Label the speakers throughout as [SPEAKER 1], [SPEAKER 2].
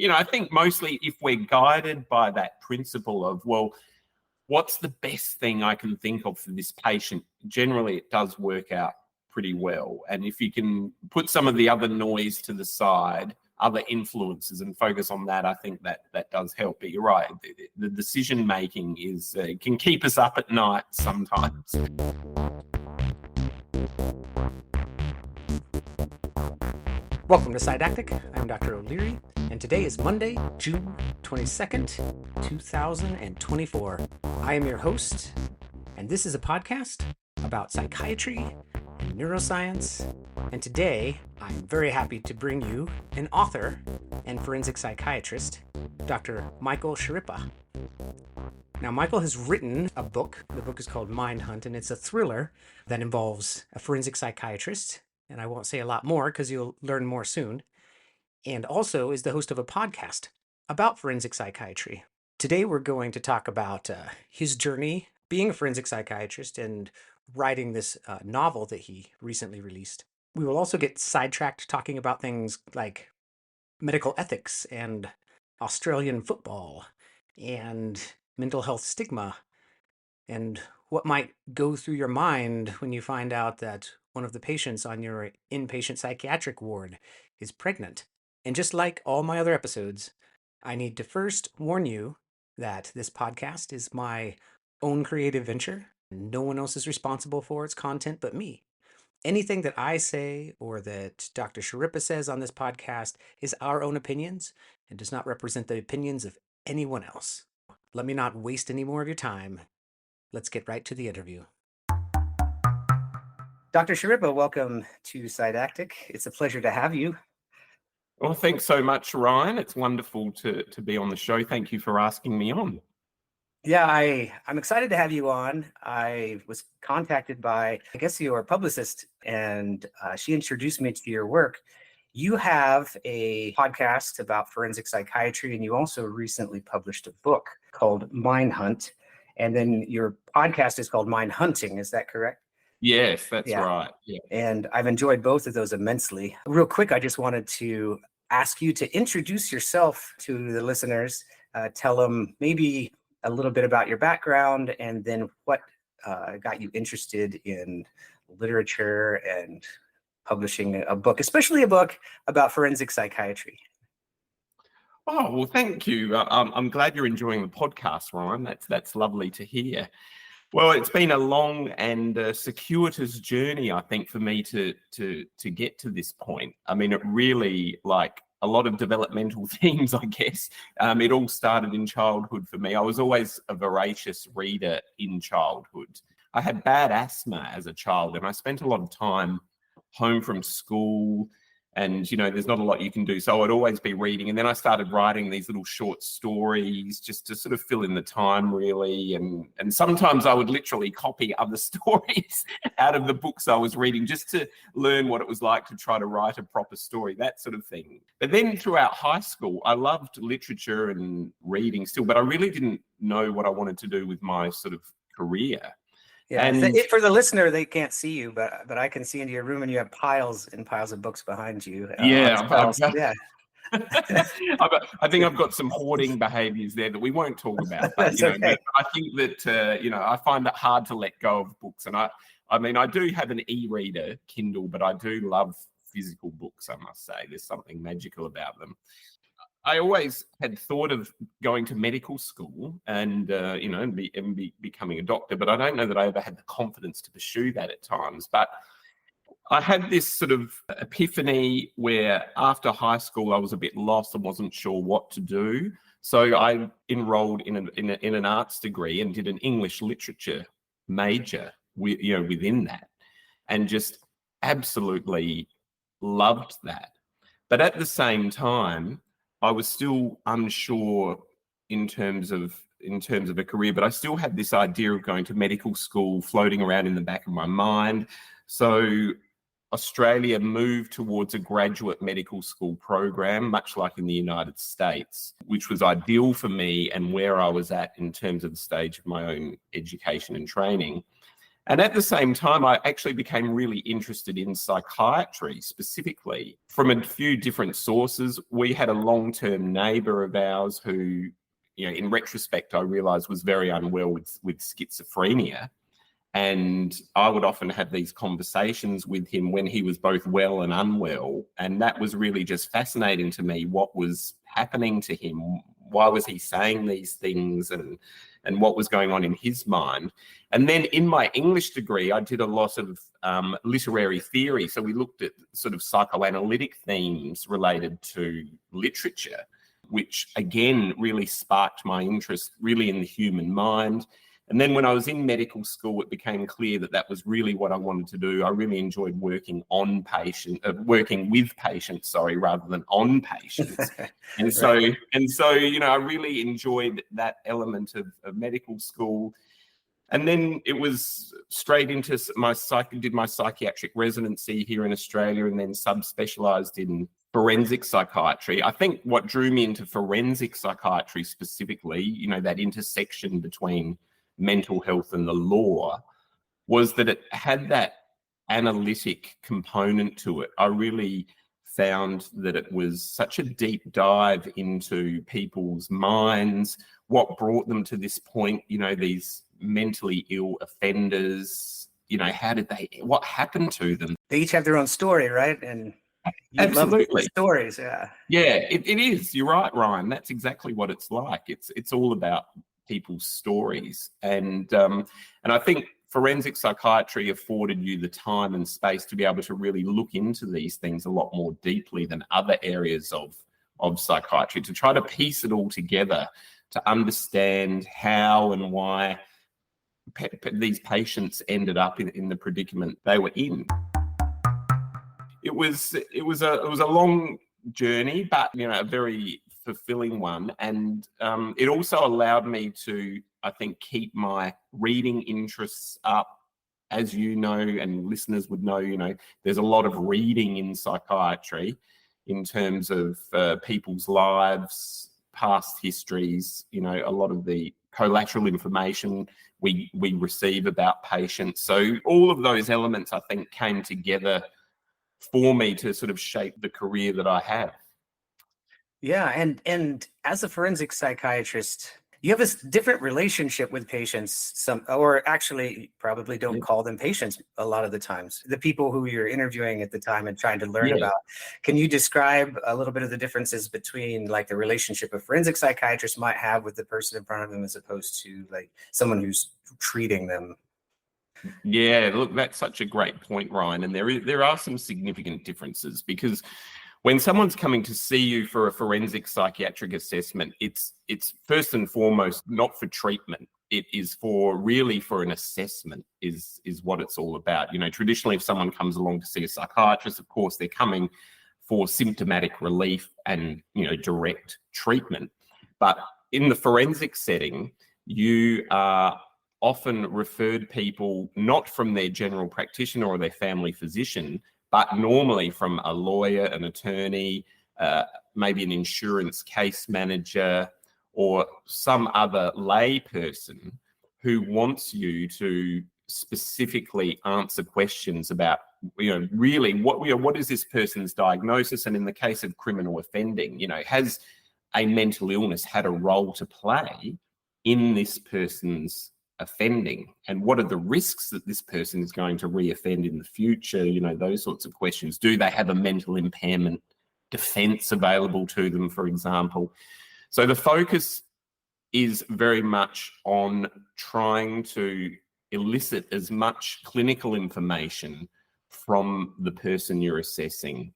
[SPEAKER 1] I think mostly if we're guided by that principle of, well, what's the best thing I can think of for this patient? Generally, it does work out pretty well. And if you can put some of the other noise to the side, other influences, and focus on that, I think that does help. But you're right, the decision making can keep us up at night sometimes.
[SPEAKER 2] Welcome to Psychiatrist. I'm Dr. O'Leary, and today is Monday, June 22nd, 2024. I am your host, and this is a podcast about psychiatry and neuroscience. And today, I'm very happy to bring you an author and forensic psychiatrist, Dr. Michael Schirripa. Now, Michael has written a book. The book is called Mindhunting, and it's a thriller that involves a forensic psychiatrist. And I won't say a lot more because you'll learn more soon. And also is the host of a podcast about forensic psychiatry. Today, we're going to talk about his journey being a forensic psychiatrist and writing this novel that he recently released. We will also get sidetracked talking about things like medical ethics and Australian football and mental health stigma and what might go through your mind when you find out that one of the patients on your inpatient psychiatric ward is pregnant. And just like all my other episodes, I need to first warn you that this podcast is my own creative venture. No one else is responsible for its content but me. Anything that I say or that Dr. Schirripa says on this podcast is our own opinions and does not represent the opinions of anyone else. Let me not waste any more of your time. Let's get right to the interview. Dr. Schirripa, welcome to Psychiatrist. It's a pleasure to have you.
[SPEAKER 1] Well, thanks so much, Ryan. It's wonderful to be on the show. Thank you for asking me on.
[SPEAKER 2] Yeah, I'm excited to have you on. I was contacted by, I guess, your publicist, and she introduced me to your work. You have a podcast about forensic psychiatry, and you also recently published a book called Mindhunt, and then your podcast is called Mindhunting. Is that correct?
[SPEAKER 1] Yes, that's right. Yeah.
[SPEAKER 2] And I've enjoyed both of those immensely. Real quick, I just wanted to ask you to introduce yourself to the listeners. Tell them maybe a little bit about your background and then what got you interested in literature and publishing a book, especially a book about forensic psychiatry.
[SPEAKER 1] Oh, well, thank you. I'm glad you're enjoying the podcast, Ryan. That's lovely to hear. Well, it's been a long and circuitous journey, I think, for me to get to this point. I mean, it really, like a lot of developmental themes, I guess, it all started in childhood for me. I was always a voracious reader in childhood. I had bad asthma as a child, and I spent a lot of time home from school, and, there's not a lot you can do. So I'd always be reading. And then I started writing these little short stories just to sort of fill in the time, really. And sometimes I would literally copy other stories out of the books I was reading just to learn what it was like to try to write a proper story, that sort of thing. But then throughout high school, I loved literature and reading still, but I really didn't know what I wanted to do with my sort of career.
[SPEAKER 2] Yeah, and for the listener, they can't see you, but I can see into your room, and you have piles and piles of books behind you.
[SPEAKER 1] Yeah.
[SPEAKER 2] I
[SPEAKER 1] think I've got some hoarding behaviors there that we won't talk about. But,
[SPEAKER 2] okay.
[SPEAKER 1] But I think that, I find it hard to let go of books. And I do have an e-reader, Kindle, but I do love physical books, I must say. There's something magical about them. I always had thought of going to medical school and, becoming a doctor, but I don't know that I ever had the confidence to pursue that at times. But I had this sort of epiphany where after high school, I was a bit lost and wasn't sure what to do. So I enrolled in an arts degree and did an English literature major, within that, and just absolutely loved that. But at the same time, I was still unsure in terms of a career, but I still had this idea of going to medical school floating around in the back of my mind. So Australia moved towards a graduate medical school program, much like in the United States, which was ideal for me and where I was at in terms of the stage of my own education and training. And at the same time, I actually became really interested in psychiatry specifically from a few different sources. We had a long-term neighbour of ours who, in retrospect, I realised was very unwell with schizophrenia. And I would often have these conversations with him when he was both well and unwell. And that was really just fascinating to me. What was happening to him? Why was he saying these things? And what was going on in his mind? And then in my English degree, I did a lot of literary theory. So we looked at sort of psychoanalytic themes related to literature, which again really sparked my interest really in the human mind. And then when I was in medical school, it became clear that that was really what I wanted to do. I really enjoyed working with patients, rather than on patients. And so, I really enjoyed that element of medical school. And then it was straight into did my psychiatric residency here in Australia, and then subspecialised in forensic psychiatry. I think what drew me into forensic psychiatry specifically, that intersection between mental health and the law, was that it had that analytic component to it. I really found that it was such a deep dive into people's minds, what brought them to this point, these mentally ill offenders, what happened to them?
[SPEAKER 2] They each have their own story, right? And you
[SPEAKER 1] absolutely
[SPEAKER 2] love stories, yeah.
[SPEAKER 1] Yeah, it is. You're right, Ryan. That's exactly what it's like. It's all about people's stories. And I think forensic psychiatry afforded you the time and space to be able to really look into these things a lot more deeply than other areas of psychiatry, to try to piece it all together, to understand how and why these patients ended up in the predicament they were in. It was a long journey, but a very fulfilling one. And it also allowed me to, I think, keep my reading interests up. As you know, and listeners would know, there's a lot of reading in psychiatry in terms of people's lives, past histories, a lot of the collateral information we receive about patients. So all of those elements, I think, came together for me to sort of shape the career that I have.
[SPEAKER 2] Yeah, and as a forensic psychiatrist, you have a different relationship with patients, or actually probably don't call them patients a lot of the times. The people who you're interviewing at the time and trying to learn about. Can you describe a little bit of the differences between like the relationship a forensic psychiatrist might have with the person in front of them as opposed to like someone who's treating them?
[SPEAKER 1] Yeah, look, that's such a great point, Ryan. And there are some significant differences, because when someone's coming to see you for a forensic psychiatric assessment, it's first and foremost not for treatment. It is for an assessment is what it's all about. Traditionally, if someone comes along to see a psychiatrist, of course, they're coming for symptomatic relief and, direct treatment. But in the forensic setting, you are often referred people not from their general practitioner or their family physician, but normally from a lawyer, an attorney, maybe an insurance case manager, or some other lay person who wants you to specifically answer questions about, really what is this person's diagnosis? And in the case of criminal offending, has a mental illness had a role to play in this person's offending, and what are the risks that this person is going to reoffend in the future? Those sorts of questions. Do they have a mental impairment defense available to them, for example? So the focus is very much on trying to elicit as much clinical information from the person you're assessing,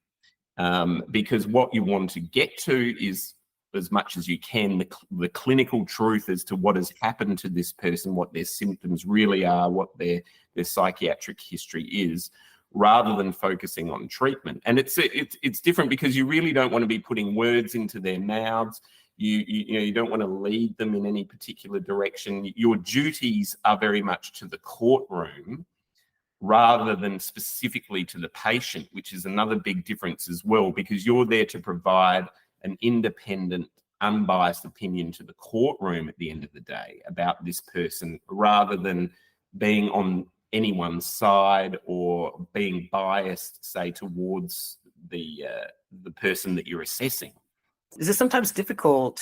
[SPEAKER 1] because what you want to get to is, as much as you can, the clinical truth as to what has happened to this person, what their symptoms really are, what their psychiatric history is, rather than focusing on treatment. And it's different because you really don't want to be putting words into their mouths. You don't want to lead them in any particular direction. Your duties are very much to the courtroom rather than specifically to the patient, which is another big difference as well, because you're there to provide an independent, unbiased opinion to the courtroom at the end of the day about this person, rather than being on anyone's side or being biased, say, towards the person that you're assessing.
[SPEAKER 2] Is it sometimes difficult,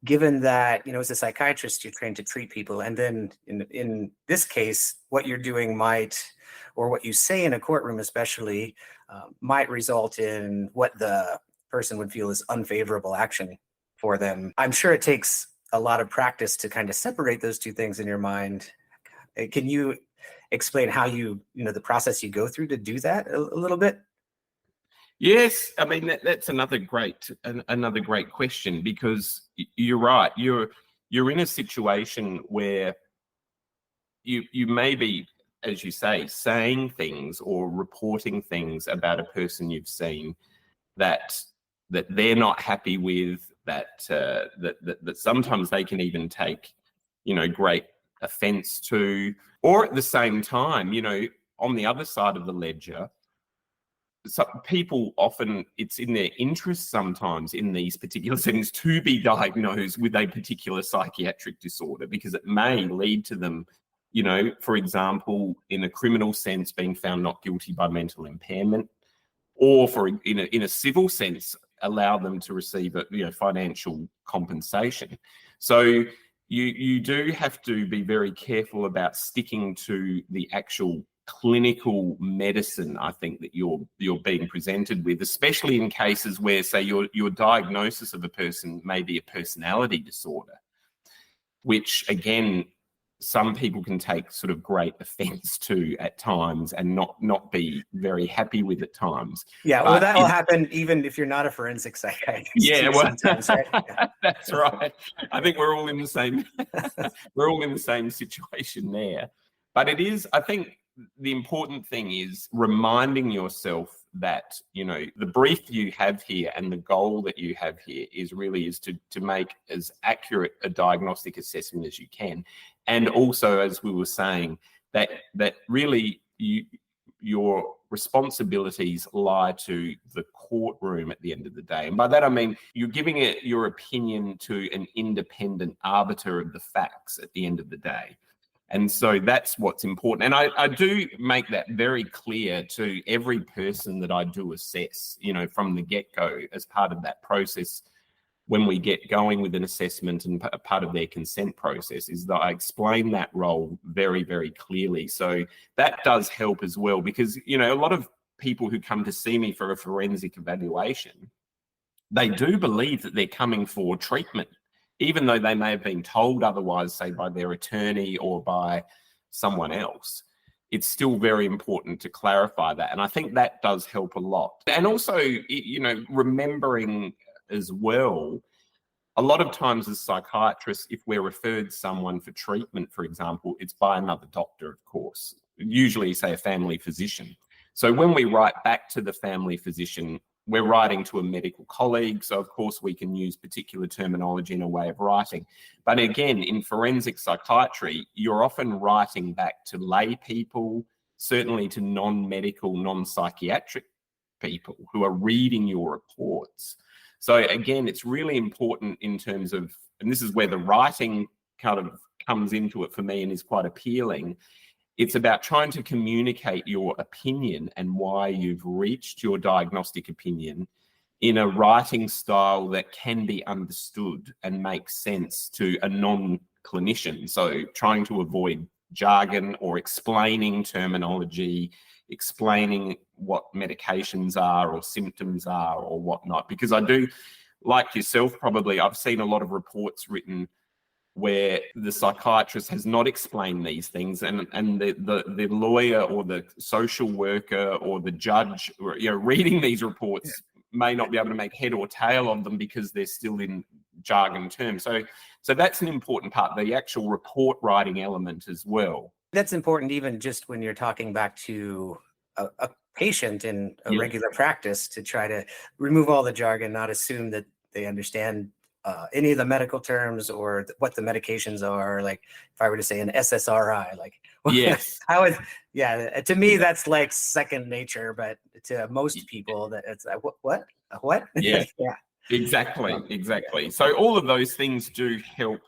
[SPEAKER 2] given that, as a psychiatrist, you're trained to treat people, and then in this case, what you're doing or what you say in a courtroom especially, might result in what the person would feel is unfavorable action for them. I'm sure it takes a lot of practice to kind of separate those two things in your mind. Can you explain how the process you go through to do that a little bit?
[SPEAKER 1] Yes, I mean that's another great question, because you're right. You're in a situation where you may be, as you say, saying things or reporting things about a person you've seen that they're not happy with, that sometimes they can even take great offense to, or at the same time, on the other side of the ledger, people often, it's in their interest sometimes in these particular settings to be diagnosed with a particular psychiatric disorder, because it may lead to them, for example, in a criminal sense, being found not guilty by mental impairment, or in a civil sense, allow them to receive financial compensation. So you do have to be very careful about sticking to the actual clinical medicine, I think, that you're being presented with, especially in cases where, say, your diagnosis of a person may be a personality disorder, which again, some people can take sort of great offense to at times and not be very happy with at times.
[SPEAKER 2] Yeah, well, that will happen even if you're not a forensic psychiatrist.
[SPEAKER 1] Yeah, well,
[SPEAKER 2] sometimes, right? Yeah.
[SPEAKER 1] That's right. I think we're all in the same situation there. But it is, I think, the important thing is reminding yourself that, the brief you have here and the goal that you have here is to make as accurate a diagnostic assessment as you can. And also, as we were saying, that really your responsibilities lie to the courtroom at the end of the day. And by that, I mean, you're giving your opinion to an independent arbiter of the facts at the end of the day. And so that's what's important. And I do make that very clear to every person that I do assess, from the get-go, as part of that process. When we get going with an assessment, and a part of their consent process is that I explain that role very, very clearly. So that does help as well, because, a lot of people who come to see me for a forensic evaluation, they do believe that they're coming for treatment, even though they may have been told otherwise, say by their attorney or by someone else. It's still very important to clarify that. And I think that does help a lot. And also, remembering as well, a lot of times as psychiatrists, if we're referred someone for treatment, for example, it's by another doctor, of course, usually, say, a family physician. So when we write back to the family physician, we're writing to a medical colleague. So, of course, we can use particular terminology in a way of writing. But again, in forensic psychiatry, you're often writing back to lay people, certainly to non-medical, non-psychiatric people who are reading your reports. So again, it's really important in terms of, and this is where the writing kind of comes into it for me and is quite appealing. It's about trying to communicate your opinion and why you've reached your diagnostic opinion in a writing style that can be understood and make sense to a non-clinician. So trying to avoid jargon or explaining terminology, explaining what medications are or symptoms are or whatnot. Because I do, like yourself probably, I've seen a lot of reports written where the psychiatrist has not explained these things, and the lawyer or the social worker or the judge, reading these reports may not be able to make head or tail of them because they're still in jargon terms. So that's an important part, the actual report writing element as well.
[SPEAKER 2] That's important, even just when you're talking back to a patient in a regular practice, to try to remove all the jargon, not assume that they understand any of the medical terms or what the medications are. Like if I were to say an SSRI, like,
[SPEAKER 1] yes,
[SPEAKER 2] to me, that's like second nature, but to most people that it's like, what?
[SPEAKER 1] Yeah, exactly. So all of those things do help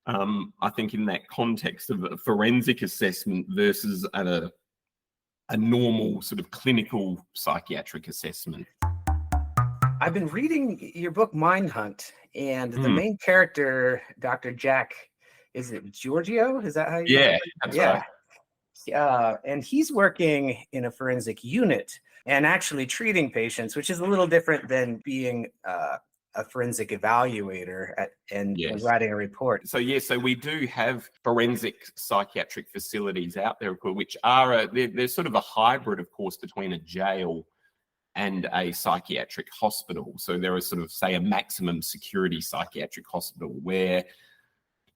[SPEAKER 1] I think in that context of a forensic assessment versus a normal sort of clinical psychiatric assessment.
[SPEAKER 2] I've been reading your book, Mindhunt, and the main character, Dr. Jack, is it Giorgio? Is that how you?
[SPEAKER 1] Yeah, that's right.
[SPEAKER 2] And he's working in a forensic unit and actually treating patients, which is a little different than being a forensic evaluator and writing a report.
[SPEAKER 1] So we do have forensic psychiatric facilities out there, which are they're sort of a hybrid, of course, between a jail and a psychiatric hospital. So there is sort of, say, a maximum security psychiatric hospital where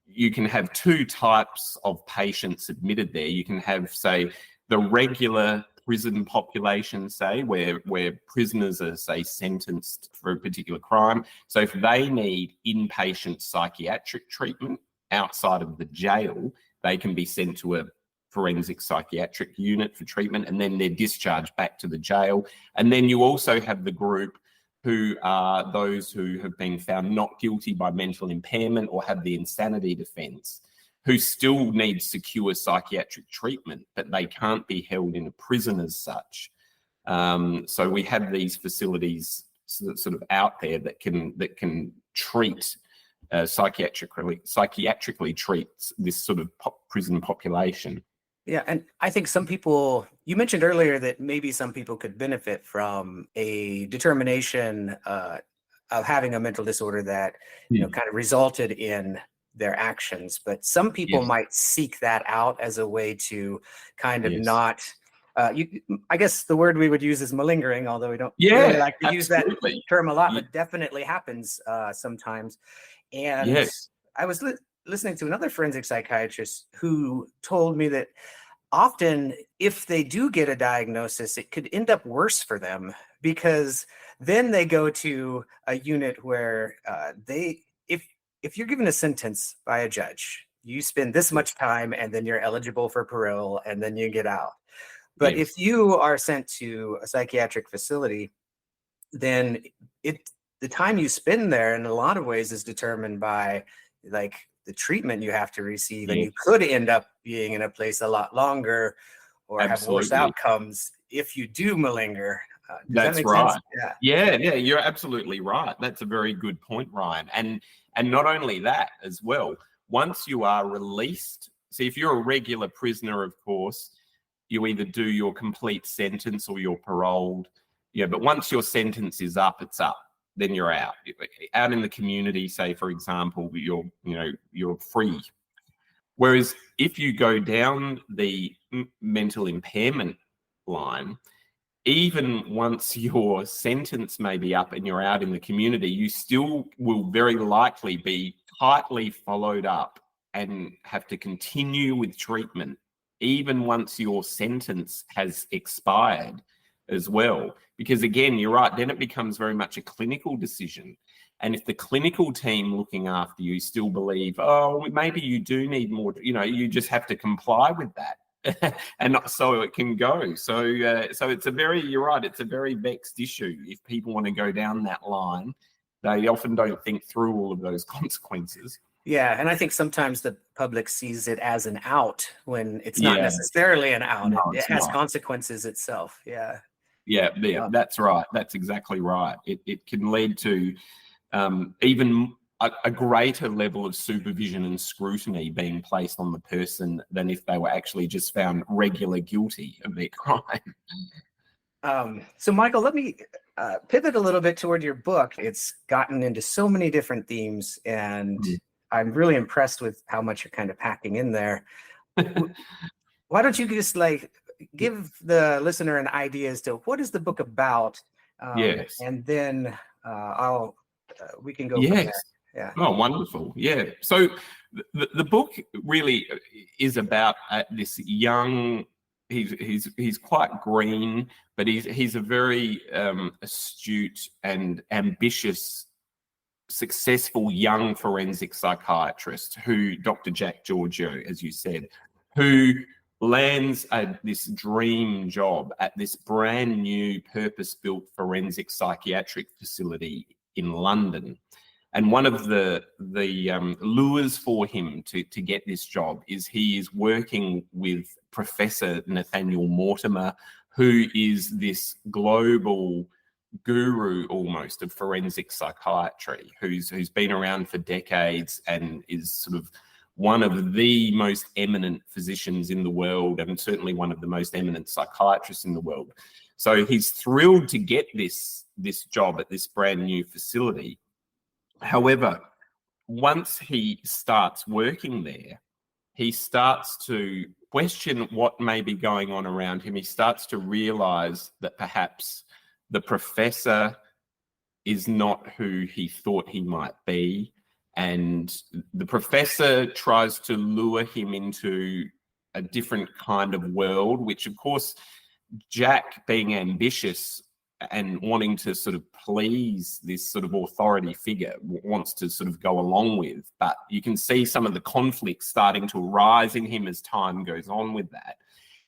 [SPEAKER 1] you can have two types of patients admitted there. You can have, say, the regular prison population, say, where prisoners are, say, sentenced for a particular crime. So if they need inpatient psychiatric treatment outside of the jail, they can be sent to a forensic psychiatric unit for treatment, and then they're discharged back to the jail. And then you also have the group who are those who have been found not guilty by mental impairment or have the insanity defence, who still need secure psychiatric treatment, but they can't be held in a prison as such. So we have these facilities sort of out there that can treat psychiatrically treat this sort of prison population.
[SPEAKER 2] Yeah, and I think some people, you mentioned earlier that maybe some people could benefit from a determination of having a mental disorder that, kind of resulted in their actions. But some people might seek that out as a way to kind of not, I guess the word we would use is malingering, although we don't really like to use that term a lot, but definitely happens sometimes. And I was listening to another forensic psychiatrist who told me that often if they do get a diagnosis, it could end up worse for them, because then they go to a unit where if you're given a sentence by a judge, you spend this much time and then you're eligible for parole and then you get out. But if you are sent to a psychiatric facility, then the time you spend there in a lot of ways is determined by like the treatment you have to receive, and you could end up being in a place a lot longer or have worse outcomes if you do malinger.
[SPEAKER 1] That's right. Yeah, you're absolutely right. That's a very good point, Ryan. And not only that as well, once you are released, see, if you're a regular prisoner, of course, you either do your complete sentence or you're paroled. Yeah, but once your sentence is up, it's up. Then you're out. Out in the community, say, for example, you're free. Whereas if you go down the mental impairment line, even once your sentence may be up and you're out in the community, you still will very likely be tightly followed up and have to continue with treatment, even once your sentence has expired as well. Because again, you're right, then it becomes very much a clinical decision. And if the clinical team looking after you still believe, oh, maybe you do need more, you just have to comply with that. And so it can go. So it's you're right, it's a very vexed issue. If people want to go down that line, they often don't think through all of those consequences.
[SPEAKER 2] Yeah, and I think sometimes the public sees it as an out when it's not necessarily an out. No, it has consequences itself. Yeah,
[SPEAKER 1] that's right. That's exactly right. It can lead to even a greater level of supervision and scrutiny being placed on the person than if they were actually just found regular guilty of their crime.
[SPEAKER 2] So, Michael, let me pivot a little bit toward your book. It's gotten into so many different themes, and I'm really impressed with how much you're kind of packing in there. Why don't you just give the listener an idea as to what is the book about? And then we can go from there. Yeah.
[SPEAKER 1] Oh, wonderful. Yeah. So the book really is about this young. He's quite green, but he's a very astute and ambitious, successful young forensic psychiatrist Dr. Jack Giorgio, as you said, who lands this dream job at this brand new purpose-built forensic psychiatric facility in London. And one of the lures for him to get this job is he is working with Professor Nathaniel Mortimer, who is this global guru almost of forensic psychiatry, who's been around for decades and is sort of one of the most eminent physicians in the world, and certainly one of the most eminent psychiatrists in the world. So he's thrilled to get this job at this brand new facility. However, once he starts working there, he starts to question what may be going on around him. He starts to realize that perhaps the professor is not who he thought he might be. And the professor tries to lure him into a different kind of world, which of course, Jack, being ambitious and wanting to sort of please this sort of authority figure, wants to sort of go along with. But you can see some of the conflicts starting to arise in him as time goes on with that.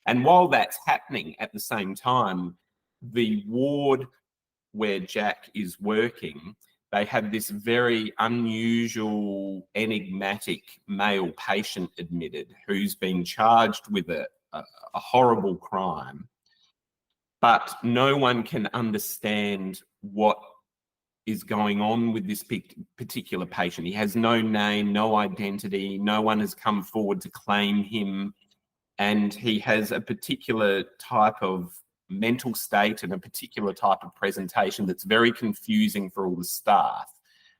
[SPEAKER 1] And while that's happening, at the same time, the ward where Jack is working, they have this very unusual, enigmatic male patient admitted who's been charged with a horrible crime. But no one can understand what is going on with this particular patient. He has no name, no identity. No one has come forward to claim him. And he has a particular type of mental state and a particular type of presentation that's very confusing for all the staff.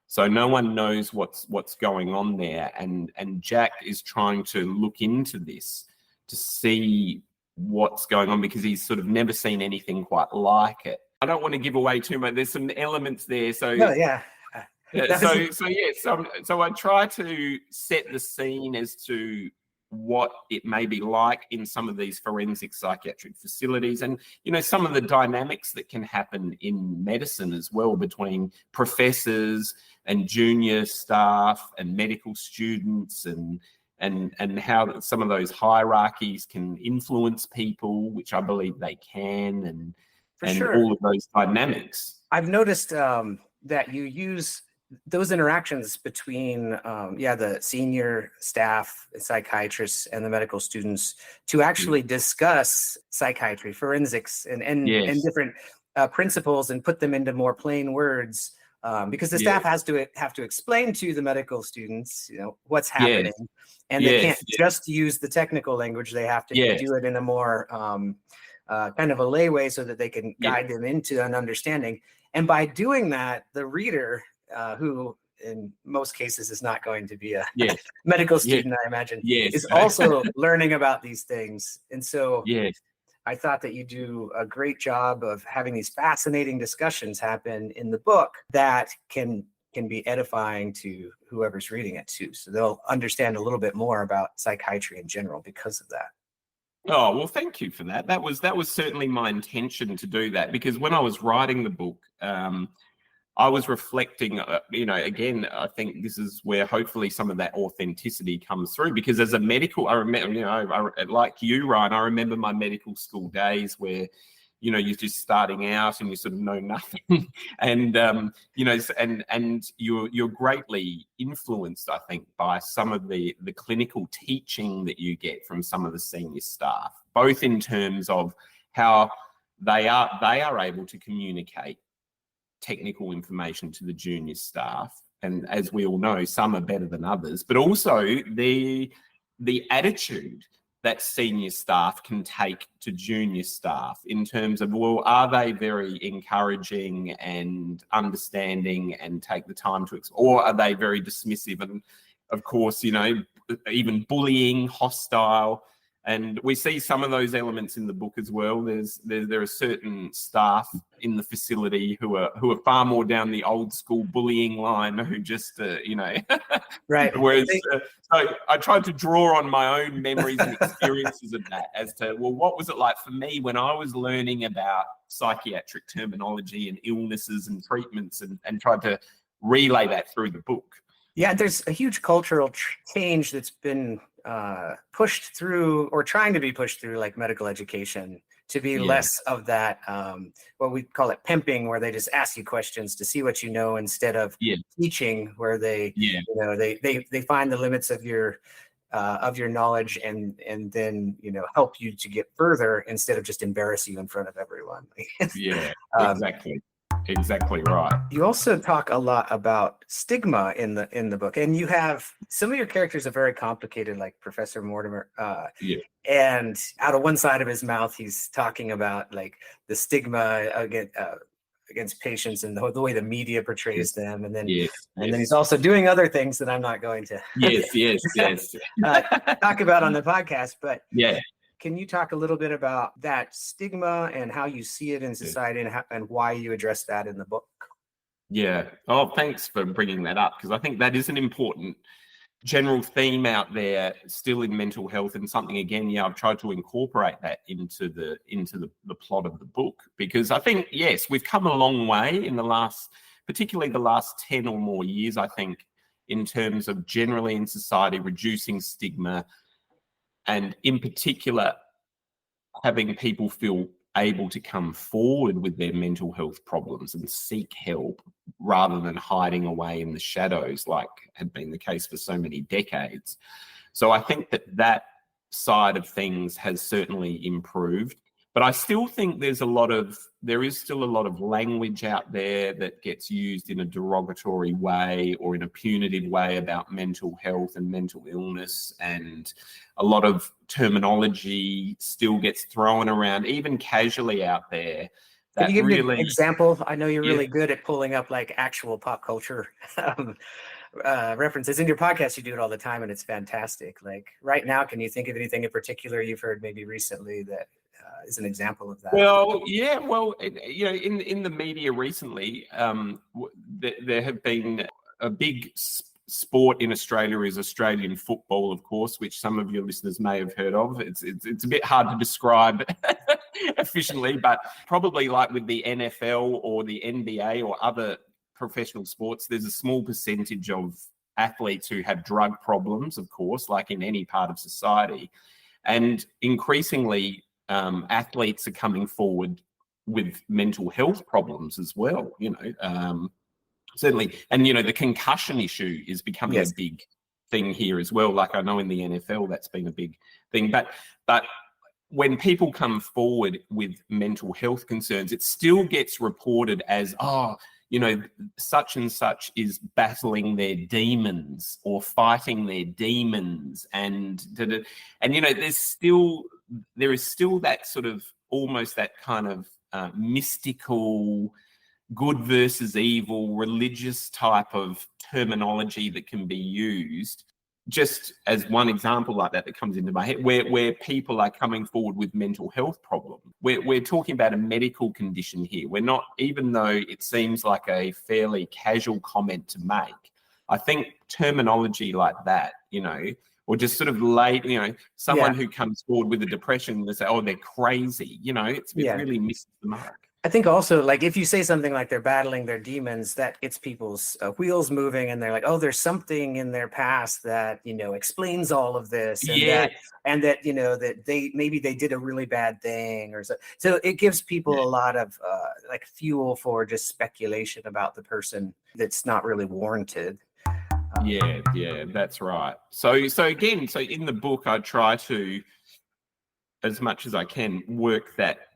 [SPEAKER 1] So no one knows what's going on there. And Jack is trying to look into this to see what's going on, because he's sort of never seen anything quite like it. I don't want to give away too much. There's some elements there. So
[SPEAKER 2] No, yeah.
[SPEAKER 1] So I try to set the scene as to what it may be like in some of these forensic psychiatric facilities, and some of the dynamics that can happen in medicine as well, between professors and junior staff and medical students, and how some of those hierarchies can influence people, which I believe they can, and
[SPEAKER 2] sure.
[SPEAKER 1] All of those dynamics.
[SPEAKER 2] I've noticed that you use those interactions between the senior staff, psychiatrists, and the medical students to actually discuss psychiatry, forensics, and different principles, and put them into more plain words, because the staff have to explain to the medical students, what's happening, and they can't just use the technical language. They have to do it in a more kind of a lay way, so that they can guide them into an understanding. And by doing that, the reader, who in most cases is not going to be a medical student, I imagine, is also learning about these things. And so I thought that you do a great job of having these fascinating discussions happen in the book that can be edifying to whoever's reading it too. So they'll understand a little bit more about psychiatry in general because of that.
[SPEAKER 1] Oh, well, thank you for that. That was certainly my intention to do that, because when I was writing the book, I was reflecting, again, I think this is where hopefully some of that authenticity comes through, because as a medical, I remember, like you, Ryan, I remember my medical school days where, you're just starting out and you sort of know nothing. And, and you're greatly influenced, I think, by some of the clinical teaching that you get from some of the senior staff, both in terms of how they are able to communicate technical information to the junior staff. And as we all know, some are better than others, but also the attitude that senior staff can take to junior staff in terms of, well, are they very encouraging and understanding and take the time to, or are they very dismissive and, of course, even bullying, hostile? And we see some of those elements in the book as well. There are certain staff in the facility who are far more down the old school bullying line, who just
[SPEAKER 2] right.
[SPEAKER 1] Whereas so I tried to draw on my own memories and experiences of that as to, well, what was it like for me when I was learning about psychiatric terminology and illnesses and treatments, and tried to relay that through the book.
[SPEAKER 2] Yeah, there's a huge cultural change that's been pushed through, or trying to be pushed through, like medical education, to be less of that, what we call it pimping, where they just ask you questions to see what you know, instead of teaching, where they, they find the limits of your knowledge, and then, help you to get further, instead of just embarrass you in front of everyone.
[SPEAKER 1] Exactly right.
[SPEAKER 2] You also talk a lot about stigma in the book, and you have some of your characters are very complicated, like Professor Mortimer. And out of one side of his mouth, he's talking about like the stigma against patients, and the way the media portrays them, and then then he's also doing other things that I'm not going to talk about on the podcast. But can you talk a little bit about that stigma and how you see it in society, and why you address that in the book?
[SPEAKER 1] Oh, thanks for bringing that up, because I think that is an important general theme out there still in mental health, and something, again, I've tried to incorporate that into the plot of the book, because I think, yes, we've come a long way in particularly the last 10 or more years, I think, in terms of generally in society reducing stigma, and in particular having people feel able to come forward with their mental health problems and seek help, rather than hiding away in the shadows like had been the case for so many decades. So I think that side of things has certainly improved, but I still think there is still a lot of language out there that gets used in a derogatory way or in a punitive way about mental health and mental illness, and a lot of terminology still gets thrown around, even casually out there.
[SPEAKER 2] Can you give me an example? I know you're really good at pulling up like actual pop culture references. In your podcast, you do it all the time, and it's fantastic. Like right now, can you think of anything in particular you've heard maybe recently that is an example of that?
[SPEAKER 1] Well, in the media recently, there have been a big sport in Australia is Australian football, of course, which some of your listeners may have heard of. It's a bit hard to describe efficiently, but probably like with the NFL or the NBA or other professional sports, there's a small percentage of athletes who have drug problems, of course, like in any part of society. And increasingly, athletes are coming forward with mental health problems as well, certainly. And, the concussion issue is becoming a big thing here as well. Like I know in the NFL, that's been a big thing. But when people come forward with mental health concerns, it still gets reported as, such and such is battling their demons or fighting their demons. And there is still that sort of almost that kind of mystical good versus evil, religious type of terminology that can be used. Just as one example like that comes into my head, where people are coming forward with mental health problems. We're talking about a medical condition here. We're not, even though it seems like a fairly casual comment to make, I think terminology like that, or just sort of someone who comes forward with a depression, they say, oh, they're crazy. It really misses the mark.
[SPEAKER 2] I think also, like, if you say something like they're battling their demons, that gets people's wheels moving, and they're like, oh, there's something in their past that, explains all of this, and that they did a really bad thing, or so. So it gives people a lot of fuel for just speculation about the person that's not really warranted.
[SPEAKER 1] Yeah, that's right. So in the book, I try to, as much as I can, work that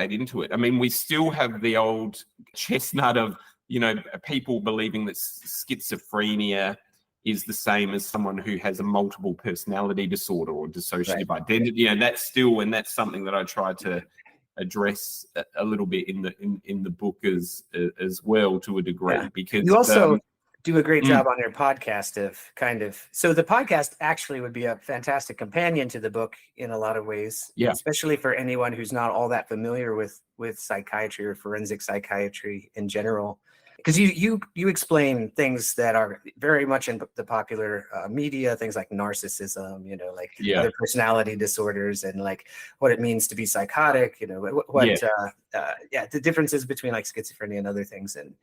[SPEAKER 1] into it. I mean, we still have the old chestnut of, people believing that schizophrenia is the same as someone who has a multiple personality disorder or dissociative identity. That's something that I try to address a little bit in the book as well, to a degree, because
[SPEAKER 2] you also do a great job on your podcast so the podcast actually would be a fantastic companion to the book in a lot of ways, especially for anyone who's not all that familiar with psychiatry or forensic psychiatry in general, because you explain things that are very much in the popular media, things like narcissism, other personality disorders, and like what it means to be psychotic, the differences between like schizophrenia and other things, and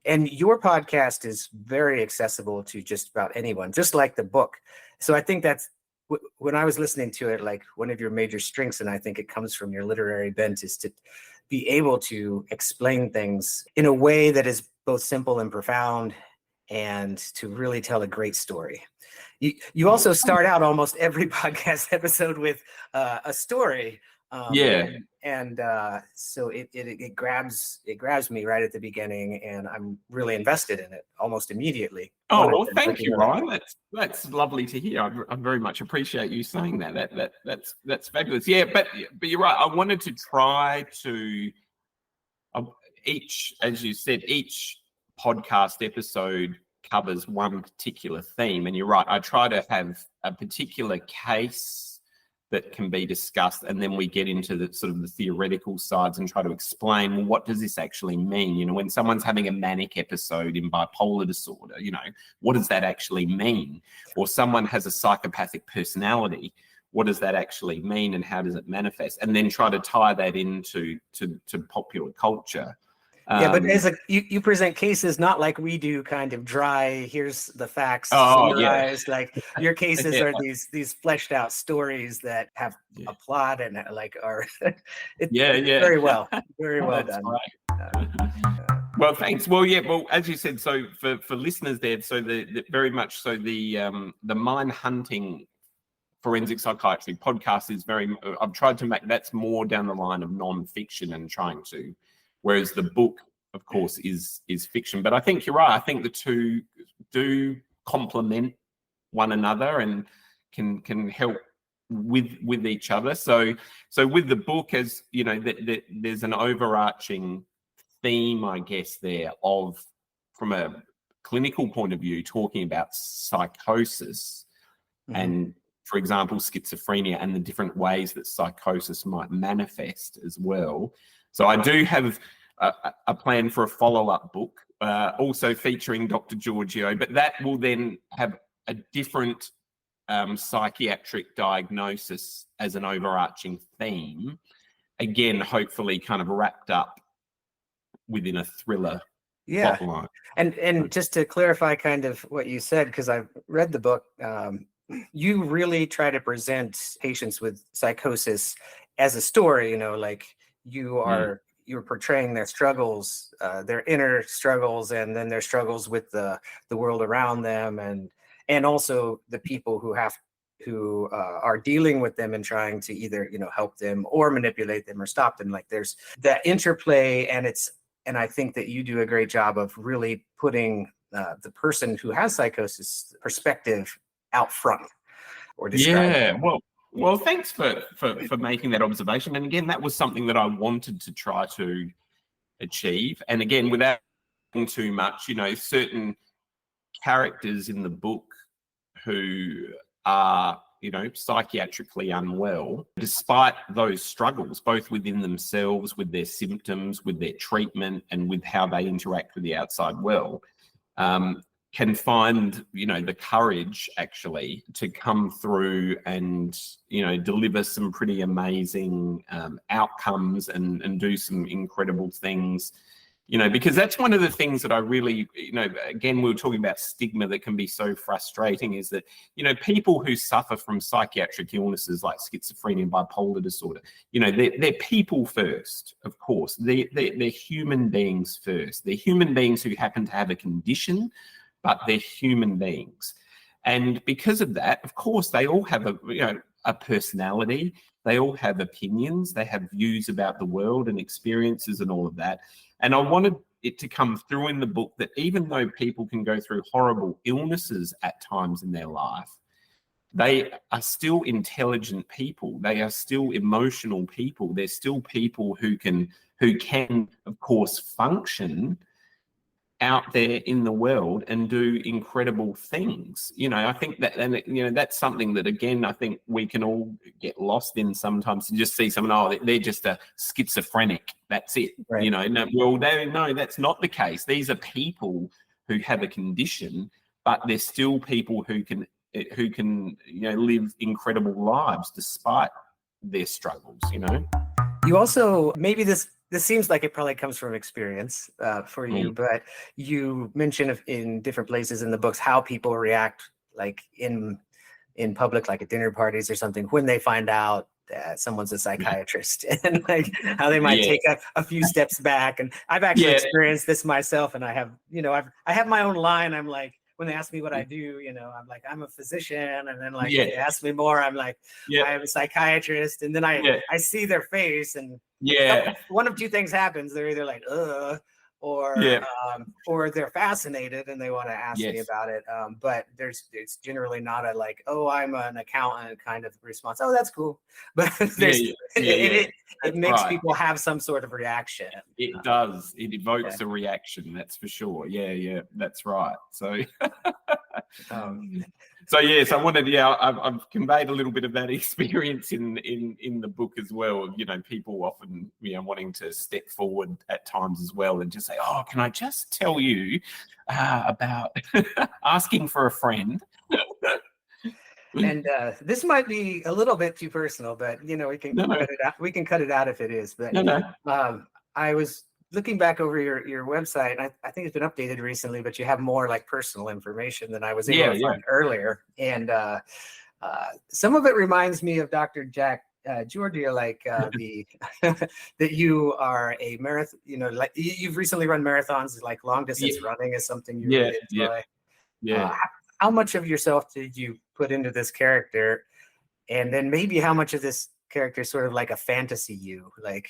[SPEAKER 2] and your podcast is very accessible to just about anyone, just like the book. So I think that's when I was listening to it, like one of your major strengths, and I think it comes from your literary bent, is to be able to explain things in a way that is both simple and profound, and to really tell a great story. You also start out almost every podcast episode with a story.
[SPEAKER 1] Yeah.
[SPEAKER 2] So it grabs me right at the beginning, and I'm really invested in it almost immediately.
[SPEAKER 1] Oh, well, thank you, Ryan. That's lovely to hear. I very much appreciate you saying that. That's fabulous. Yeah, but you're right. I wanted to try to as you said, each podcast episode covers one particular theme, and you're right. I try to have a particular case that can be discussed, and then we get into the sort of the theoretical sides and try to explain, well, what does this actually mean? You know, when someone's having a manic episode in bipolar disorder, you know, what does that actually mean? Or someone has a psychopathic personality, what does that actually mean, and how does it manifest? And then try to tie that into to popular culture.
[SPEAKER 2] Yeah, but as you present cases not like we do, kind of dry, here's the facts summarized. Like your cases are these fleshed out stories that have a plot and like are very well done.
[SPEAKER 1] Right. Well, thanks. Well, as you said, so for listeners there, so the very much so the Mindhunting forensic psychiatry podcast is I've tried to make that's more down the line of non-fiction and trying to, whereas the book, of course, is fiction. But I think you're right. I think the two do complement one another and can help with each other. So with the book, as you know, there's an overarching theme, I guess, there of, from a clinical point of view, talking about psychosis and, for example, schizophrenia and the different ways that psychosis might manifest as well. So I do have a plan for a follow-up book, also featuring Dr. Giorgio, but that will then have a different psychiatric diagnosis as an overarching theme. Again, hopefully kind of wrapped up within a thriller plotline.
[SPEAKER 2] And just to clarify kind of what you said, because I've read the book, you really try to present patients with psychosis as a story, you know, like you're portraying their struggles, their inner struggles, and then their struggles with the world around them, and also the people who are dealing with them and trying to either, you know, help them or manipulate them or stop them. Like there's that interplay, and I think that you do a great job of really putting the person who has psychosis perspective out front or describing.
[SPEAKER 1] Yeah, well, thanks for making that observation. And again, that was something that I wanted to try to achieve. And again, without too much, you know, certain characters in the book who are, you know, psychiatrically unwell, despite those struggles, both within themselves, with their symptoms, with their treatment, and with how they interact with the outside world, can find, you know, the courage actually to come through and, you know, deliver some pretty amazing outcomes and do some incredible things, you know, because that's one of the things that I really, you know, again, we were talking about stigma that can be so frustrating, is that, you know, people who suffer from psychiatric illnesses like schizophrenia and bipolar disorder, you know, they're people first, of course. They're human beings first. They're human beings who happen to have a condition, but they're human beings. And because of that, of course, they all have a personality. They all have opinions. They have views about the world and experiences and all of that. And I wanted it to come through in the book that even though people can go through horrible illnesses at times in their life, they are still intelligent people. They are still emotional people. They're still people who can, of course, function out there in the world and do incredible things. You know, I think that, and you know, that's something that, again, I think we can all get lost in sometimes, to just see someone, they're just a schizophrenic, that's it.
[SPEAKER 2] Right.
[SPEAKER 1] You know, no, that's not the case. These are people who have a condition, but they're still people who can, you know, live incredible lives despite their struggles, you know.
[SPEAKER 2] You also, maybe this seems like it probably comes from experience for you, but you mention in different places in the books how people react, like in in public, like at dinner parties or something, when they find out that someone's a psychiatrist, and like how they might take a few steps back. And I've actually experienced this myself, and I have, I have my own line. I'm like, when they ask me what I do, I'm like, I'm a physician. And then like, if they ask me more, I'm like, I'm a psychiatrist. And then I see their face, and one of two things happens. They're either like, or they're fascinated and they want to ask me about it. But it's generally not a like, oh, I'm an accountant kind of response. Oh, that's cool. But it makes people have some sort of reaction.
[SPEAKER 1] It does. It evokes a reaction. That's for sure. Yeah, that's right. So, so yes, I wanted. I've conveyed a little bit of that experience in the book as well. People often wanting to step forward at times as well and just say, "Oh, can I just tell you about asking for a friend?"
[SPEAKER 2] And this might be a little bit too personal, but we can cut it out. We can cut it out if it is. But I was looking back over your website, and I think it's been updated recently, but you have more like personal information than I was able to find earlier. And some of it reminds me of Dr. Jack Georgia, like that you are a marathon. Like you've recently run marathons, like long distance running is something you really enjoy. How much of yourself did you put into this character, and then maybe how much of this character is sort of like a fantasy you, like?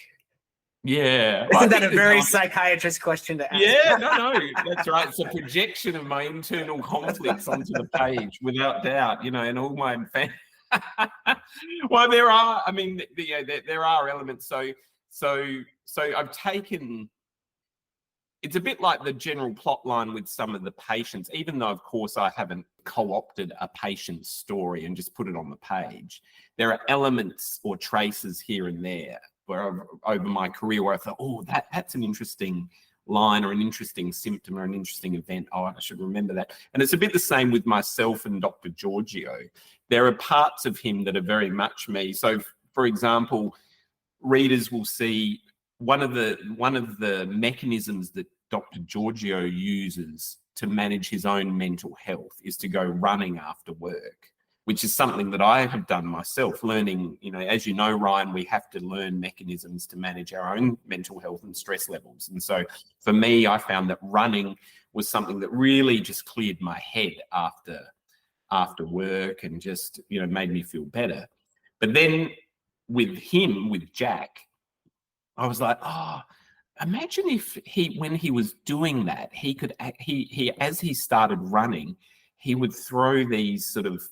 [SPEAKER 2] Isn't that a very psychiatrist question to ask?
[SPEAKER 1] No, that's right. It's a projection of my internal conflicts onto the page, without doubt. And all my well, there are. I mean, there are elements. So I've taken. It's a bit like the general plot line with some of the patients, even though, of course, I haven't co-opted a patient's story and just put it on the page. There are elements or traces here and there where over my career where I thought, oh, that's an interesting line or an interesting symptom or an interesting event. Oh, I should remember that. And it's a bit the same with myself and Dr. Giorgio. There are parts of him that are very much me. So, for example, readers will see one of the mechanisms that Dr. Giorgio uses to manage his own mental health is to go running after work, which is something that I have done myself, learning, as you know, Ryan, we have to learn mechanisms to manage our own mental health and stress levels. And so for me, I found that running was something that really just cleared my head after work and just, made me feel better. But then with Jack, I was like, imagine if when he was doing that, as he started running, he would throw these sort of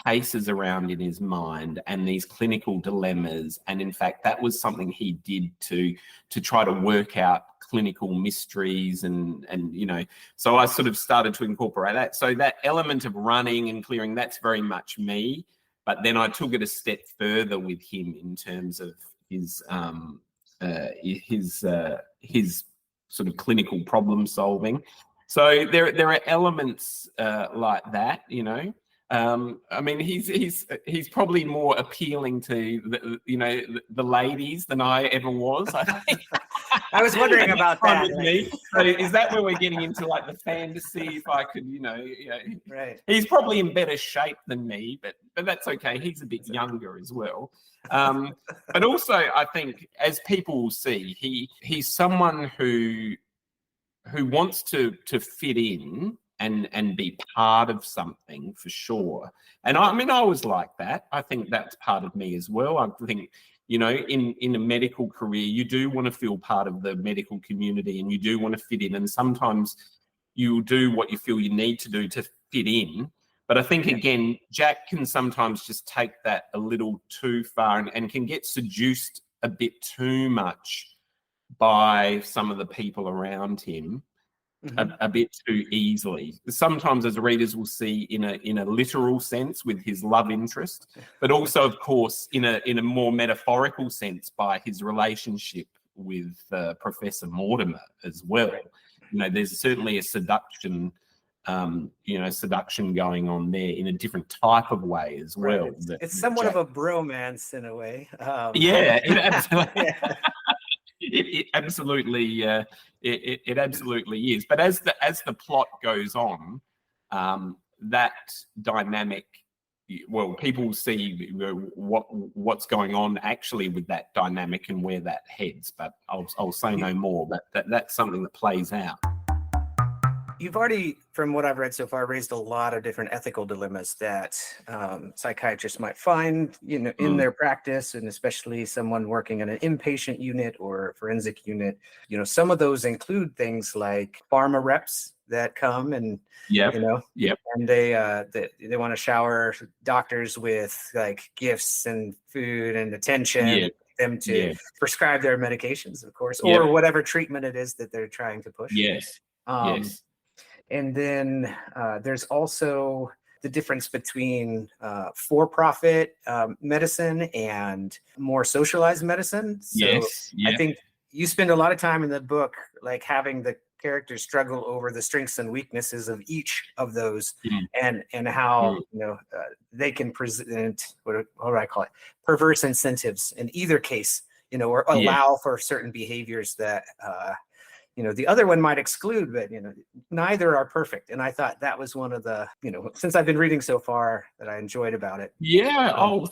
[SPEAKER 1] cases around in his mind and these clinical dilemmas. And in fact, that was something he did to try to work out clinical mysteries and so I sort of started to incorporate that. So that element of running and clearing, that's very much me. But then I took it a step further with him in terms of his sort of clinical problem solving. So there are elements like that, I mean, he's probably more appealing to the ladies than I ever was. I think.
[SPEAKER 2] I was wondering about that.
[SPEAKER 1] With me. So is that where we're getting into like the fantasy? If I could,
[SPEAKER 2] right.
[SPEAKER 1] He's probably in better shape than me, but that's okay. He's a bit younger as well. But also, I think, as people will see, he's someone who wants to fit in and be part of something for sure. And I mean, I was like that. I think that's part of me as well. I think, in a medical career, you do want to feel part of the medical community and you do want to fit in. And sometimes you do what you feel you need to do to fit in. But I think, again, Jack can sometimes just take that a little too far and can get seduced a bit too much by some of the people around him. A bit too easily. Sometimes, as readers will see, in a literal sense with his love interest, but also, of course, in a more metaphorical sense by his relationship with Professor Mortimer as well. There's certainly a seduction, going on there in a different type of way as well.
[SPEAKER 2] Right. It's somewhat of a bromance in a way.
[SPEAKER 1] It absolutely, it absolutely is. But as the plot goes on, that dynamic well, people see what's going on actually with that dynamic and where that heads. But I'll say no more. But that's something that plays out.
[SPEAKER 2] You've already, from what I've read so far, raised a lot of different ethical dilemmas that psychiatrists might find, in their practice, and especially someone working in an inpatient unit or forensic unit. Some of those include things like pharma reps that come and and they want to shower doctors with like gifts and food and attention, them to prescribe their medications, of course, or whatever treatment it is that they're trying to push.
[SPEAKER 1] Yes.
[SPEAKER 2] And then there's also the difference between for-profit medicine and more socialized medicine. So I think you spend a lot of time in the book like having the characters struggle over the strengths and weaknesses of each of those, and how they can present what do I call it, perverse incentives in either case, or allow for certain behaviors that the other one might exclude, but neither are perfect. And I thought that was one of the since I've been reading so far that I enjoyed about it.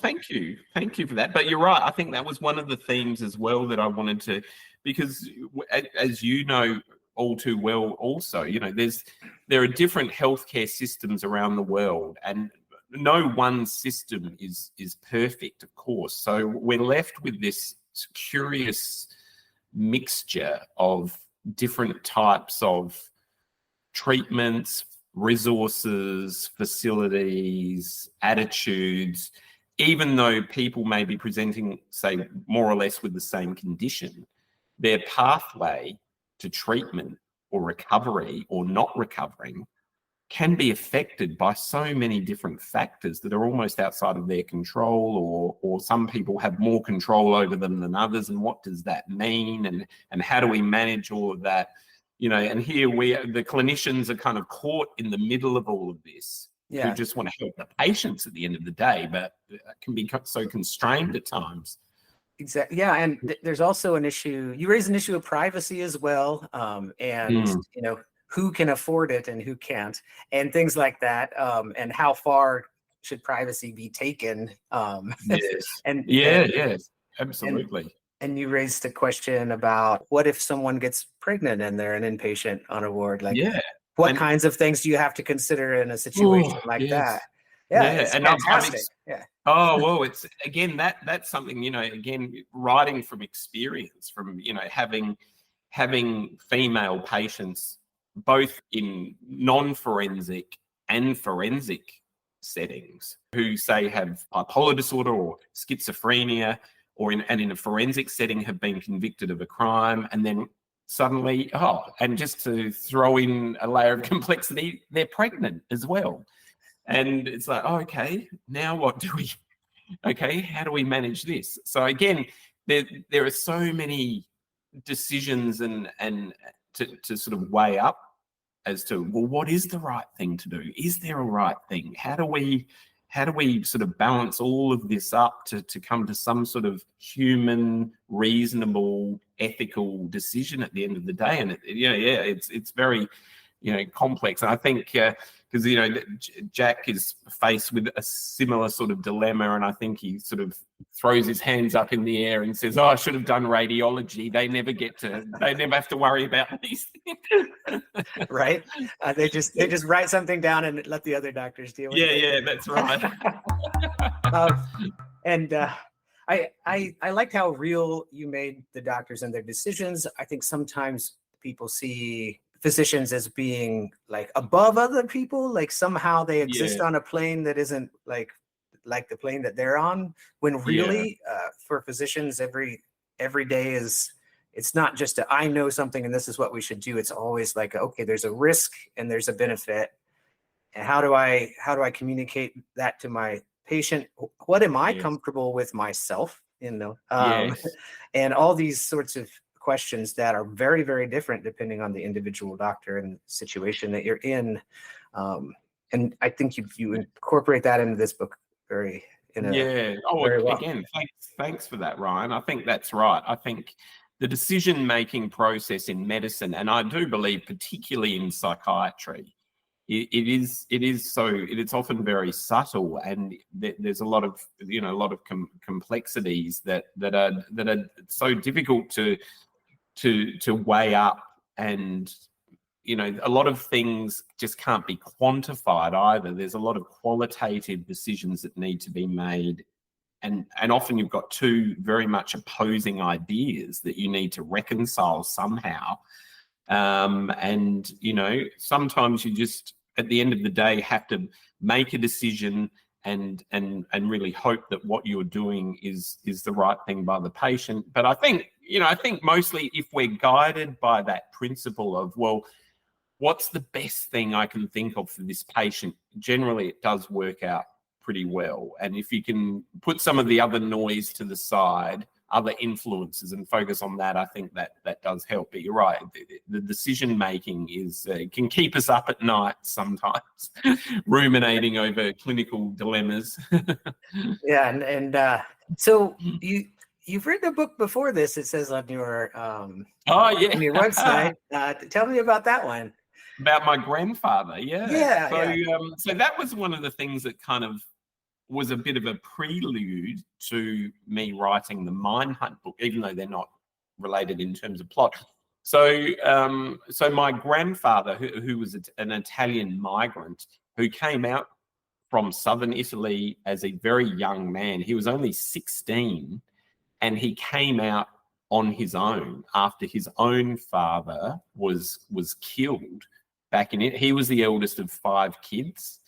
[SPEAKER 1] Thank you for that. But you're right, I think that was one of the themes as well that I wanted to, because as you know all too well also, there are different healthcare systems around the world, and no one system is perfect, of course. So we're left with this curious mixture of different types of treatments, resources, facilities, attitudes, even though people may be presenting, say, more or less with the same condition, their pathway to treatment or recovery or not recovering can be affected by so many different factors that are almost outside of their control, or some people have more control over them than others. And what does that mean? And how do we manage all of that? And here the clinicians are kind of caught in the middle of all of this, who just want to help the patients at the end of the day, but can be so constrained at times.
[SPEAKER 2] Exactly. Yeah. And there's also an issue, you raise an issue of privacy as well. Who can afford it and who can't, and things like that. And how far should privacy be taken?
[SPEAKER 1] Yes, absolutely.
[SPEAKER 2] And you raised a question about what if someone gets pregnant and they're an inpatient on a ward? What kinds of things do you have to consider in a situation that? It's fantastic.
[SPEAKER 1] Oh, well, it's again that's something, again, writing from experience, from having female patients both in non-forensic and forensic settings who say have bipolar disorder or schizophrenia, or in a forensic setting have been convicted of a crime, and then suddenly, and just to throw in a layer of complexity, they're pregnant as well. And it's like, okay, now what do we, how do we manage this? So again, there are so many decisions and to sort of weigh up as to, well, what is the right thing to do? Is there a right thing? How do we sort of balance all of this up to come to some sort of human, reasonable, ethical decision at the end of the day? And it's very complex. And I think because Jack is faced with a similar sort of dilemma, and I think he sort of throws his hands up in the air and says, I should have done radiology. They never have to worry about these things.
[SPEAKER 2] Right. They just write something down and let the other doctors deal with it.
[SPEAKER 1] Yeah, that's right.
[SPEAKER 2] I liked how real you made the doctors and their decisions. I think sometimes people see physicians as being like above other people, like somehow they exist on a plane that isn't like the plane that they're on, when really for physicians every day it's not just I know something and this is what we should do. It's always like, okay, there's a risk and there's a benefit, and how do I communicate that to my patient? What am I comfortable with myself, and all these sorts of questions that are very, very different depending on the individual doctor and situation that you're in. And I think you incorporate that into this book very well.
[SPEAKER 1] Again, thanks for that, Ryan. I think that's right. I think the decision-making process in medicine, and I do believe particularly in psychiatry, it's often very subtle, and there's a lot of complexities that are so difficult to weigh up, and a lot of things just can't be quantified either. There's a lot of qualitative decisions that need to be made, and often you've got two very much opposing ideas that you need to reconcile somehow. And sometimes you just, at the end of the day, have to make a decision and really hope that what you're doing is the right thing by the patient. But I think mostly if we're guided by that principle of, well, what's the best thing I can think of for this patient, generally it does work out pretty well. And if you can put some of the other noise to the side, other influences, and focus on that, I think that does help. But you're right, the decision making can keep us up at night sometimes, ruminating over clinical dilemmas.
[SPEAKER 2] Yeah, and so you've written a book before this, it says on your on your website. Tell me about that one.
[SPEAKER 1] About my grandfather,
[SPEAKER 2] yeah.
[SPEAKER 1] So that was one of the things that kind of was a bit of a prelude to me writing the Mindhunt book, even though they're not related in terms of plot. So my grandfather, who was an Italian migrant who came out from southern Italy as a very young man, he was only 16, and he came out on his own after his own father was killed back in it. He was the eldest of 5 kids.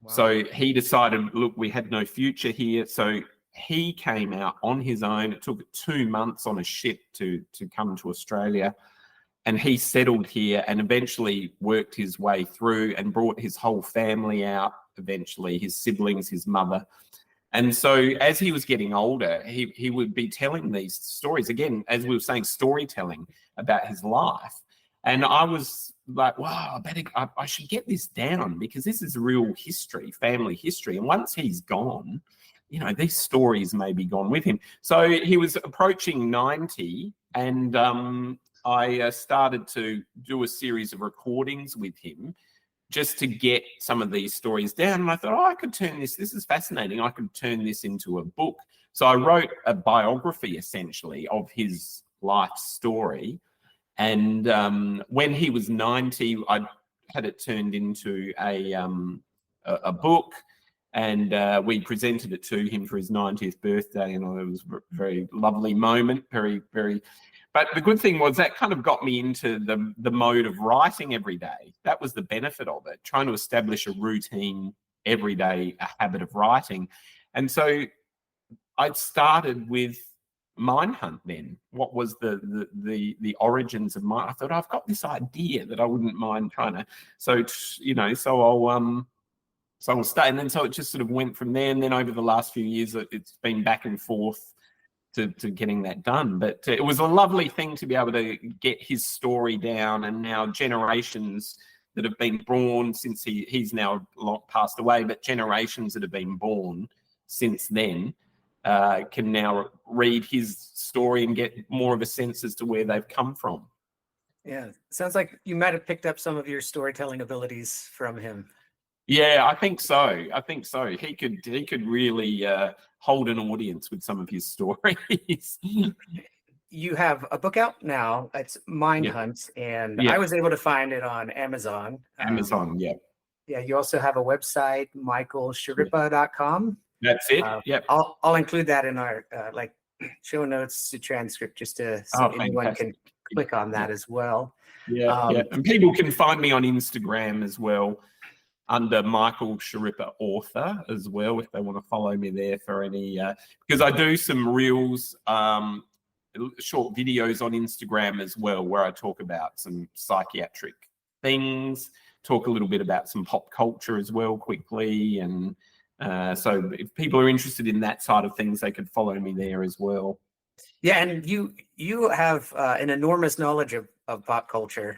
[SPEAKER 1] Wow. So he decided, look, we had no future here. So he came out on his own. It took 2 months on a ship to come to Australia. And he settled here and eventually worked his way through and brought his whole family out, eventually, his siblings, his mother. And so as he was getting older, he would be telling these stories, again, as we were saying, storytelling about his life. And I was like, wow, I should get this down, because this is real history, family history. And once he's gone, these stories may be gone with him. So he was approaching 90, and I started to do a series of recordings with him just to get some of these stories down. And I thought, I could turn this is fascinating. I could turn this into a book. So I wrote a biography, essentially, of his life story. And when he was 90, I had it turned into a book, and we presented it to him for his 90th birthday. And it was a very lovely moment, very, very. But the good thing was that kind of got me into the mode of writing every day. That was the benefit of it, trying to establish a routine every day, a habit of writing. And so I started with Mindhunt then. What was the origins of Mindhunt? I thought, I've got this idea that I wouldn't mind trying to, so I'll stay. And then so it just sort of went from there. And then over the last few years, it's been back and forth to getting that done. But it was a lovely thing to be able to get his story down, and now generations that have been born since he's now long passed away, but generations that have been born since then can now read his story and get more of a sense as to where they've come from.
[SPEAKER 2] Yeah, sounds like you might have picked up some of your storytelling abilities from him.
[SPEAKER 1] Yeah, I think so. He could really hold an audience with some of his stories.
[SPEAKER 2] You have a book out now. It's Mindhunt, and I was able to find it on Amazon.
[SPEAKER 1] Yeah.
[SPEAKER 2] Yeah, you also have a website, michaelschirripa.com.
[SPEAKER 1] That's it. Yep.
[SPEAKER 2] I'll include that in our show notes to transcript, just so anyone can click on that as well.
[SPEAKER 1] Yeah. And people can find me on Instagram as well, under Michael Schirripa author as well, if they want to follow me there for any, because I do some reels, short videos on Instagram as well, where I talk about some psychiatric things, talk a little bit about some pop culture as well quickly. And so if people are interested in that side of things, they could follow me there as well.
[SPEAKER 2] Yeah, and you have an enormous knowledge of pop culture.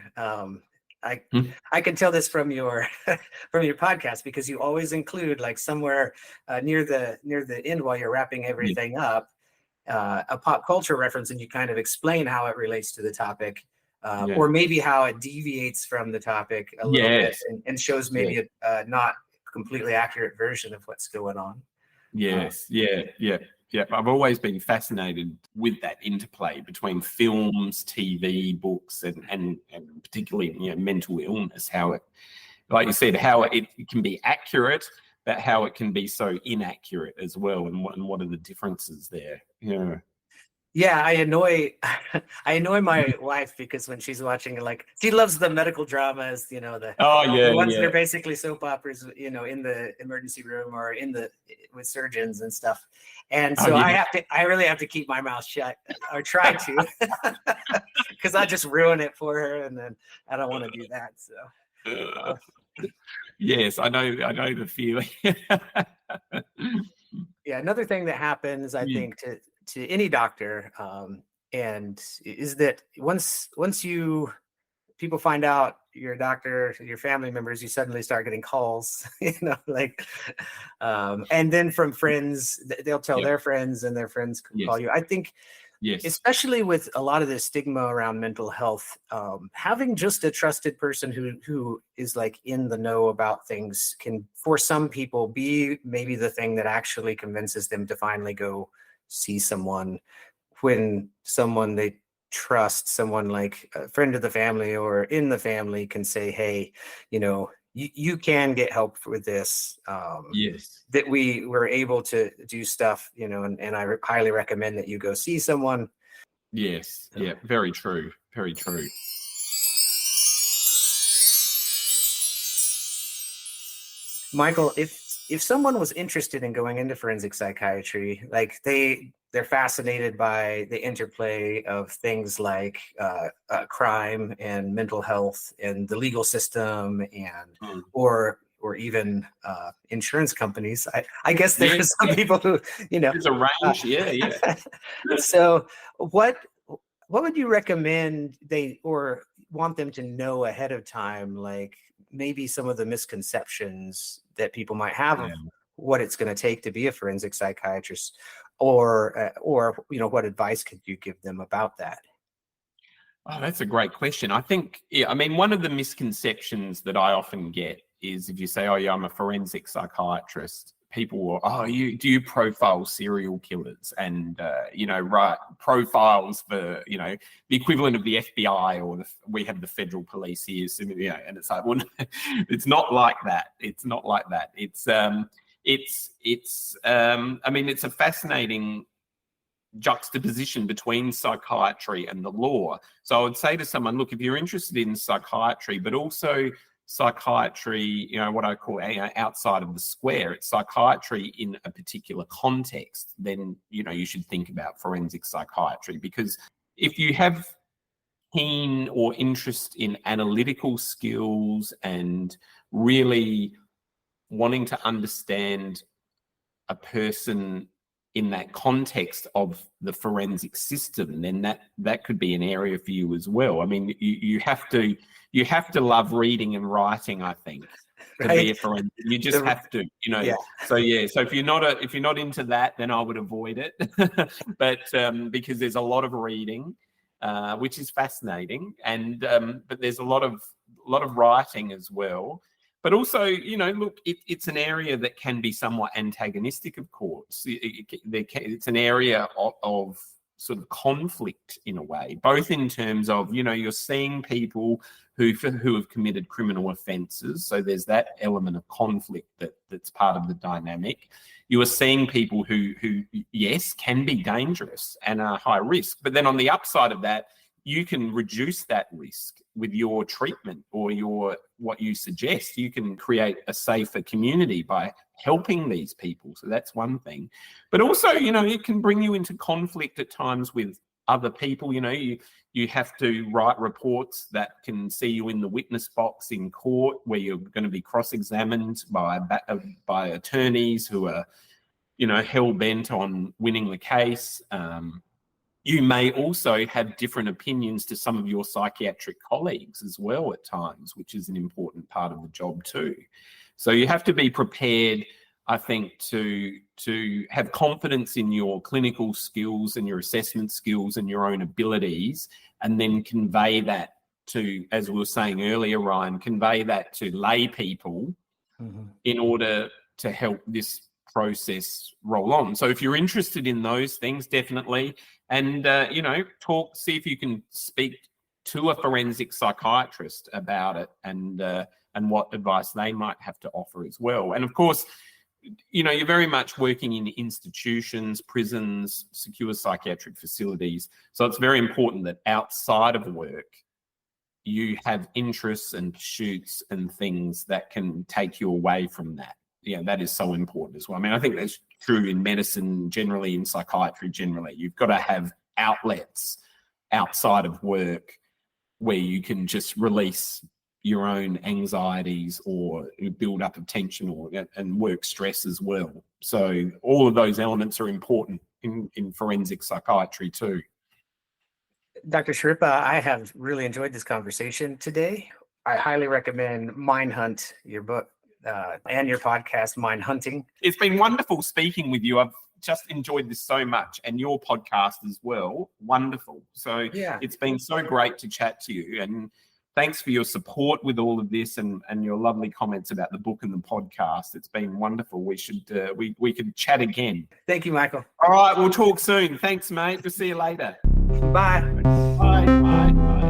[SPEAKER 2] I can tell this from your podcast, because you always include, like, somewhere near the end while you're wrapping everything up, a pop culture reference, and you kind of explain how it relates to the topic. or maybe how it deviates from the topic a little bit and shows maybe a not completely accurate version of what's going on.
[SPEAKER 1] Yes, yeah. I've always been fascinated with that interplay between films, TV, books, and particularly mental illness. How it, like you said, how it can be accurate, but how it can be so inaccurate as well, and what are the differences there?
[SPEAKER 2] Yeah, I annoy my wife because when she's watching it, like, she loves the medical dramas, the ones that are basically soap operas, in the emergency room or with surgeons and stuff. And so I really have to keep my mouth shut, or try to, because I just ruin it for her, and then I don't want to do that. So
[SPEAKER 1] yes, I know the feeling.
[SPEAKER 2] Yeah, another thing that happens, I think, to any doctor, and is that once people find out you're a doctor, your family members, you suddenly start getting calls, and then from friends, they'll tell their friends, and their friends call you. I think, especially with a lot of the stigma around mental health, having just a trusted person who is like in the know about things can, for some people, be maybe the thing that actually convinces them to finally go see someone, when someone they trust, someone like a friend of the family or in the family, can say, hey, you can get help with this. That we were able to do stuff, and I highly recommend that you go see someone.
[SPEAKER 1] Yes. Yeah. Very true. Very true.
[SPEAKER 2] Michael, if someone was interested in going into forensic psychiatry, like they're fascinated by the interplay of things like crime and mental health and the legal system, and or even insurance companies. I guess there's some people who,
[SPEAKER 1] there's a range.
[SPEAKER 2] So what would you recommend or want them to know ahead of time, like maybe some of the misconceptions that people might have of what it's going to take to be a forensic psychiatrist, or what advice could you give them about that?
[SPEAKER 1] Oh, that's a great question. I think, one of the misconceptions that I often get is, if you say, oh, yeah, I'm a forensic psychiatrist, people will, do you profile serial killers and, write profiles for, the equivalent of the FBI, or we have the federal police here. So, and it's like, well, it's not like that. It's not like that. It's a fascinating juxtaposition between psychiatry and the law. So I would say to someone, look, if you're interested in psychiatry, but also psychiatry, what I call outside of the square, it's psychiatry in a particular context, then, you should think about forensic psychiatry. Because if you have keen or interest in analytical skills and really wanting to understand a person in that context of the forensic system, then that could be an area for you as well. I mean, you have to love reading and writing, I think, to be a forensic. You just have to, So So if you're not into that, then I would avoid it. But because there's a lot of reading, which is fascinating, and but there's a lot of writing as well. But also, look, it's an area that can be somewhat antagonistic, of course. It's an area of sort of conflict in a way, both in terms of, you're seeing people who have committed criminal offences. So there's that element of conflict that's part of the dynamic. You are seeing people who, yes, can be dangerous and are high risk. But then on the upside of that, you can reduce that risk with your treatment or what you suggest. You can create a safer community by helping these people. So that's one thing. But also, it can bring you into conflict at times with other people. You have to write reports that can see you in the witness box in court, where you're going to be cross-examined by attorneys who are, hell-bent on winning the case. You may also have different opinions to some of your psychiatric colleagues as well at times, which is an important part of the job too. So you have to be prepared I think, to have confidence in your clinical skills and your assessment skills and your own abilities, and then convey that to, as we were saying earlier, Ryan, convey that to lay people in order to help this process roll on. So if you're interested in those things, definitely, and see if you can speak to a forensic psychiatrist about it, and what advice they might have to offer as well. And of course, you're very much working in institutions, prisons, secure psychiatric facilities. So it's very important that outside of work, you have interests and pursuits and things that can take you away from that. That is so important as well. I mean, I think that's true in medicine generally, in psychiatry generally. You've got to have outlets outside of work where you can just release your own anxieties or build up of tension and work stress as well. So all of those elements are important in forensic psychiatry too.
[SPEAKER 2] Dr. Schirripa, I have really enjoyed this conversation today. I highly recommend Mindhunt, your book, and your podcast, Mindhunting.
[SPEAKER 1] It's been wonderful speaking with you. I've just enjoyed this so much, and your podcast as well. Wonderful. So It's been so great to chat to you, and thanks for your support with all of this and your lovely comments about the book and the podcast. It's been wonderful. We should we could chat again.
[SPEAKER 2] Thank you, Michael.
[SPEAKER 1] All right, we'll talk soon. Thanks, mate. We'll see you later.
[SPEAKER 2] Bye.
[SPEAKER 1] Bye. Bye. Bye.